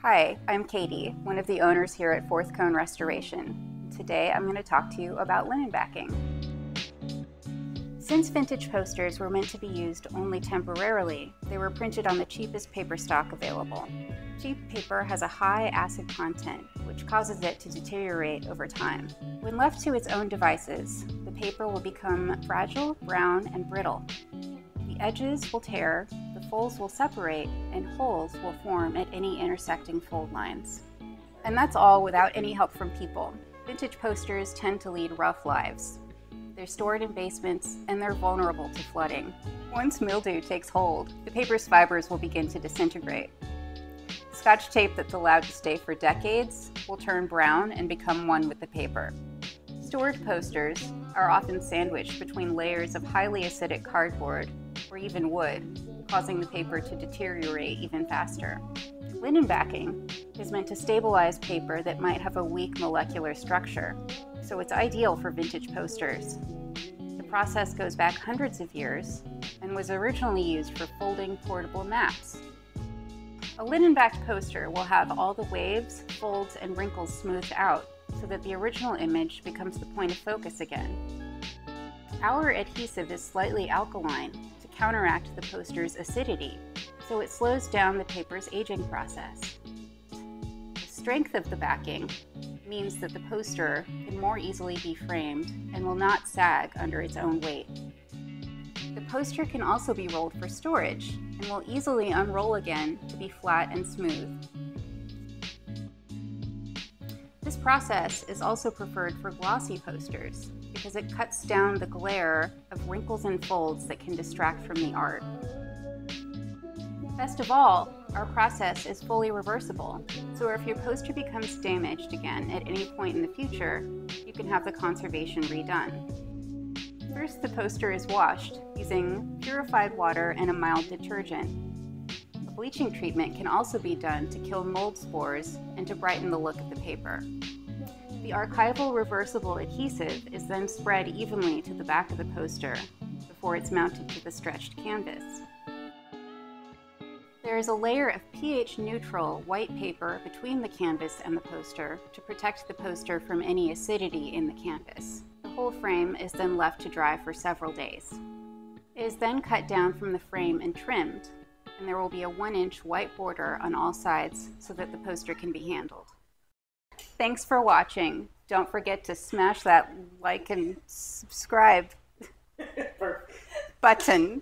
Hi, I'm Katie, one of the owners here at Fourth Cone Restoration. Today I'm going to talk to you about linen backing. Since vintage posters were meant to be used only temporarily, they were printed on the cheapest paper stock available. Cheap paper has a high acid content, which causes it to deteriorate over time. When left to its own devices, the paper will become fragile, brown, and brittle. The edges will tear, the folds will separate, and holes will form at any intersecting fold lines. And that's all without any help from people. Vintage posters tend to lead rough lives. They're stored in basements, and they're vulnerable to flooding. Once mildew takes hold, the paper's fibers will begin to disintegrate. Scotch tape that's allowed to stay for decades will turn brown and become one with the paper. Stored posters are often sandwiched between layers of highly acidic cardboard or even wood, causing the paper to deteriorate even faster. Linen backing is meant to stabilize paper that might have a weak molecular structure, so it's ideal for vintage posters. The process goes back hundreds of years and was originally used for folding portable maps. A linen-backed poster will have all the waves, folds, and wrinkles smoothed out so that the original image becomes the point of focus again. Our adhesive is slightly alkaline to counteract the poster's acidity, so it slows down the paper's aging process. The strength of the backing means that the poster can more easily be framed and will not sag under its own weight. The poster can also be rolled for storage and will easily unroll again to be flat and smooth. This process is also preferred for glossy posters because it cuts down the glare of wrinkles and folds that can distract from the art. Best of all, our process is fully reversible, so if your poster becomes damaged again at any point in the future, you can have the conservation redone. First, the poster is washed using purified water and a mild detergent. A bleaching treatment can also be done to kill mold spores and to brighten the look of the paper. The archival reversible adhesive is then spread evenly to the back of the poster before it's mounted to the stretched canvas. There is a layer of pH-neutral white paper between the canvas and the poster to protect the poster from any acidity in the canvas. The whole frame is then left to dry for several days. It is then cut down from the frame and trimmed, and there will be a 1-inch white border on all sides so that the poster can be handled. Thanks for watching. Don't forget to smash that like and subscribe button.